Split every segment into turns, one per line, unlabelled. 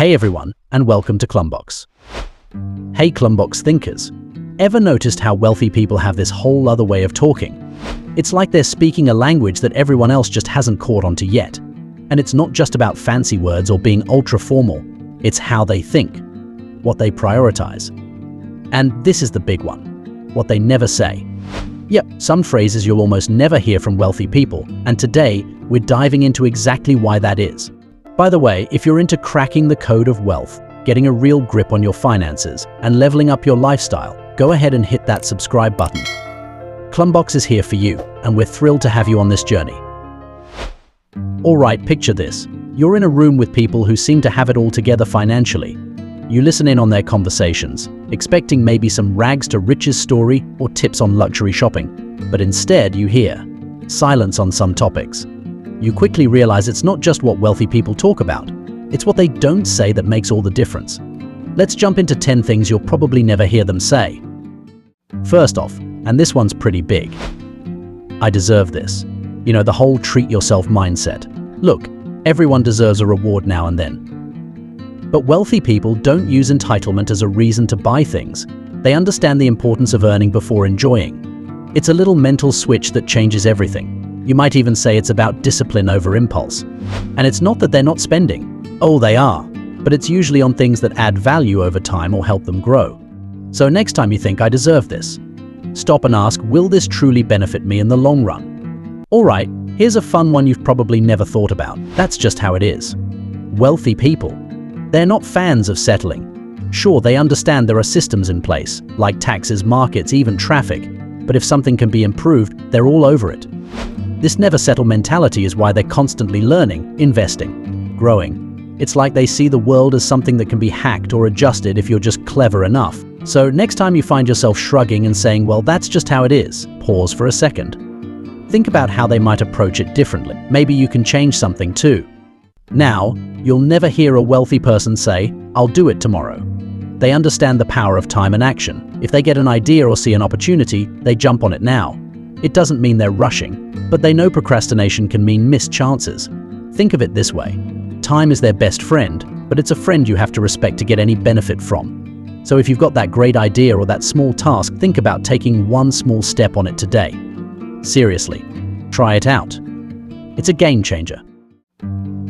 Hey everyone, and welcome to Klumbox. Hey Klumbox thinkers, ever noticed how wealthy people have this whole other way of talking? It's like they're speaking a language that everyone else just hasn't caught on to yet. And it's not just about fancy words or being ultra formal, it's how they think, what they prioritize. And this is the big one, what they never say. Yep, some phrases you'll almost never hear from wealthy people, and today we're diving into exactly why that is. By the way, if you're into cracking the code of wealth, getting a real grip on your finances, and leveling up your lifestyle, go ahead and hit that subscribe button. Klumbox is here for you, and we're thrilled to have you on this journey. Alright, picture this. You're in a room with people who seem to have it all together financially. You listen in on their conversations, expecting maybe some rags to riches story or tips on luxury shopping. But instead, you hear silence on some topics. You quickly realize it's not just what wealthy people talk about, it's what they don't say that makes all the difference. Let's jump into 10 things you'll probably never hear them say. First off, and this one's pretty big, I deserve this. You know, the whole treat yourself mindset. Look, everyone deserves a reward now and then. But wealthy people don't use entitlement as a reason to buy things. They understand the importance of earning before enjoying. It's a little mental switch that changes everything. You might even say it's about discipline over impulse. And it's not that they're not spending. Oh, they are. But it's usually on things that add value over time or help them grow. So next time you think, I deserve this, stop and ask, will this truly benefit me in the long run? Alright, here's a fun one you've probably never thought about. That's just how it is. Wealthy people, they're not fans of settling. Sure, they understand there are systems in place, like taxes, markets, even traffic. But if something can be improved, they're all over it. This never settle mentality is why they're constantly learning, investing, growing. It's like they see the world as something that can be hacked or adjusted if you're just clever enough. So next time you find yourself shrugging and saying, well, that's just how it is, pause for a second. Think about how they might approach it differently. Maybe you can change something too. Now, you'll never hear a wealthy person say, I'll do it tomorrow. They understand the power of time and action. If they get an idea or see an opportunity, they jump on it now. It doesn't mean they're rushing, but they know procrastination can mean missed chances. Think of it this way. Time is their best friend, but it's a friend you have to respect to get any benefit from. So if you've got that great idea or that small task, think about taking one small step on it today. Seriously, try it out. It's a game changer.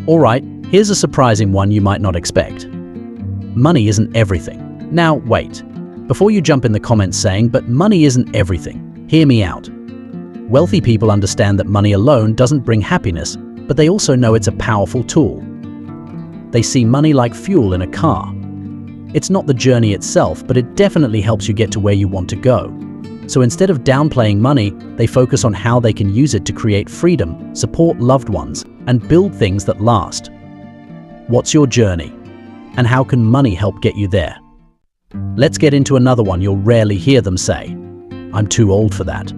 Alright, here's a surprising one you might not expect. Money isn't everything. Now wait, before you jump in the comments saying, but money isn't everything, hear me out. Wealthy people understand that money alone doesn't bring happiness, but they also know it's a powerful tool. They see money like fuel in a car. It's not the journey itself, but it definitely helps you get to where you want to go. So instead of downplaying money, they focus on how they can use it to create freedom, support loved ones, and build things that last. What's your journey? And how can money help get you there? Let's get into another one you'll rarely hear them say. I'm too old for that.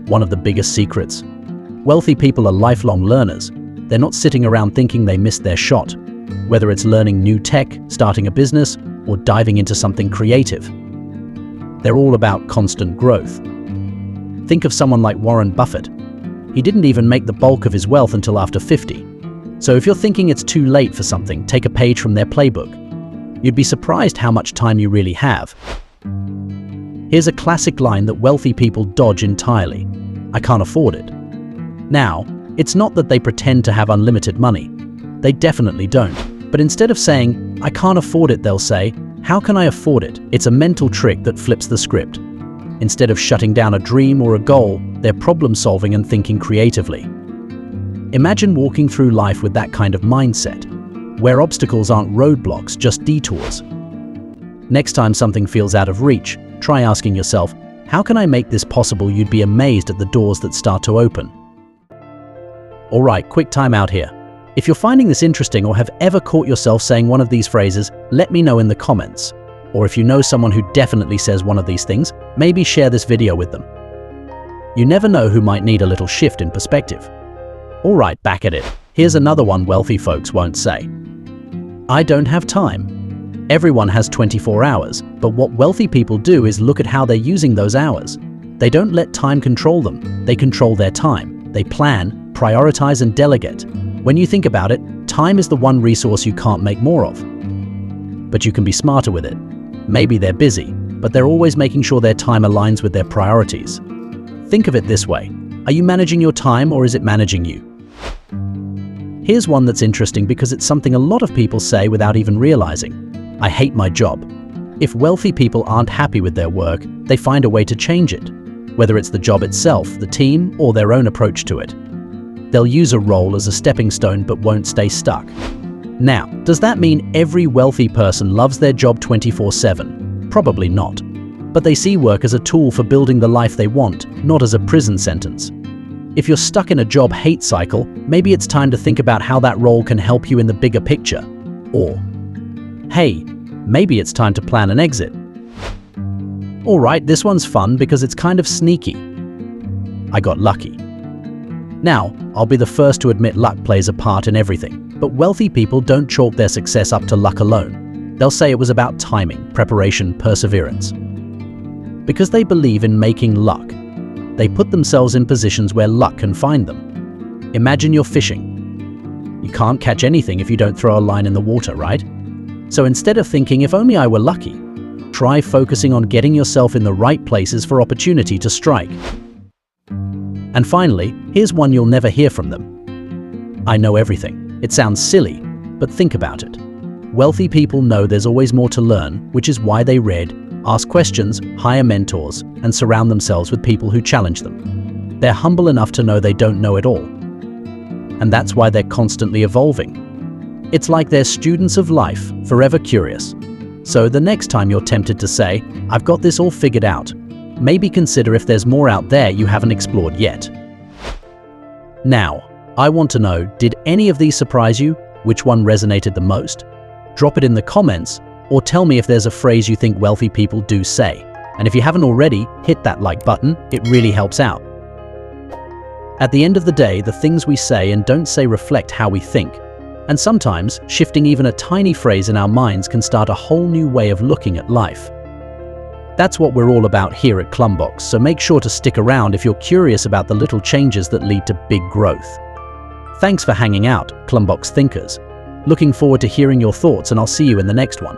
One of the biggest secrets. Wealthy people are lifelong learners. They're not sitting around thinking they missed their shot. Whether it's learning new tech, starting a business, or diving into something creative. They're all about constant growth. Think of someone like Warren Buffett. He didn't even make the bulk of his wealth until after 50. So if you're thinking it's too late for something, take a page from their playbook. You'd be surprised how much time you really have. Here's a classic line that wealthy people dodge entirely. I can't afford it. Now, it's not that they pretend to have unlimited money. They definitely don't. But instead of saying, I can't afford it, they'll say, how can I afford it? It's a mental trick that flips the script. Instead of shutting down a dream or a goal, they're problem solving and thinking creatively. Imagine walking through life with that kind of mindset, where obstacles aren't roadblocks, just detours. Next time something feels out of reach, try asking yourself, how can I make this possible? You'd be amazed at the doors that start to open. Alright, quick time out here. If you're finding this interesting or have ever caught yourself saying one of these phrases, let me know in the comments. Or if you know someone who definitely says one of these things, maybe share this video with them. You never know who might need a little shift in perspective. Alright, back at it. Here's another one wealthy folks won't say. I don't have time. Everyone has 24 hours, but what wealthy people do is look at how they're using those hours. They don't let time control them. They control their time. They plan, prioritize, and delegate. When you think about it, time is the one resource you can't make more of. but you can be smarter with it. Maybe they're busy, but they're always making sure their time aligns with their priorities. Think of it this way. Are you managing your time or is it managing you? Here's one that's interesting because it's something a lot of people say without even realizing. I hate my job. If wealthy people aren't happy with their work, they find a way to change it, whether it's the job itself, the team, or their own approach to it. They'll use a role as a stepping stone but won't stay stuck. Now, does that mean every wealthy person loves their job 24/7? Probably not. But they see work as a tool for building the life they want, not as a prison sentence. If you're stuck in a job hate cycle, maybe it's time to think about how that role can help you in the bigger picture. Or, hey, maybe it's time to plan an exit. Alright, this one's fun because it's kind of sneaky. I got lucky. Now, I'll be the first to admit luck plays a part in everything, but wealthy people don't chalk their success up to luck alone. They'll say it was about timing, preparation, perseverance. Because they believe in making luck, they put themselves in positions where luck can find them. Imagine you're fishing. You can't catch anything if you don't throw a line in the water, right? So instead of thinking, if only I were lucky, try focusing on getting yourself in the right places for opportunity to strike. And finally, here's one you'll never hear from them. I know everything. It sounds silly, but think about it. Wealthy people know there's always more to learn, which is why they read, ask questions, hire mentors, and surround themselves with people who challenge them. They're humble enough to know they don't know it all. And that's why they're constantly evolving. It's like they're students of life, forever curious. So the next time you're tempted to say, I've got this all figured out, maybe consider if there's more out there you haven't explored yet. Now, I want to know, did any of these surprise you? Which one resonated the most? Drop it in the comments, or tell me if there's a phrase you think wealthy people do say. And if you haven't already, hit that like button, it really helps out. At the end of the day, the things we say and don't say reflect how we think. And sometimes, shifting even a tiny phrase in our minds can start a whole new way of looking at life. That's what we're all about here at Klumbox, so make sure to stick around if you're curious about the little changes that lead to big growth. Thanks for hanging out, Klumbox thinkers. Looking forward to hearing your thoughts, and I'll see you in the next one.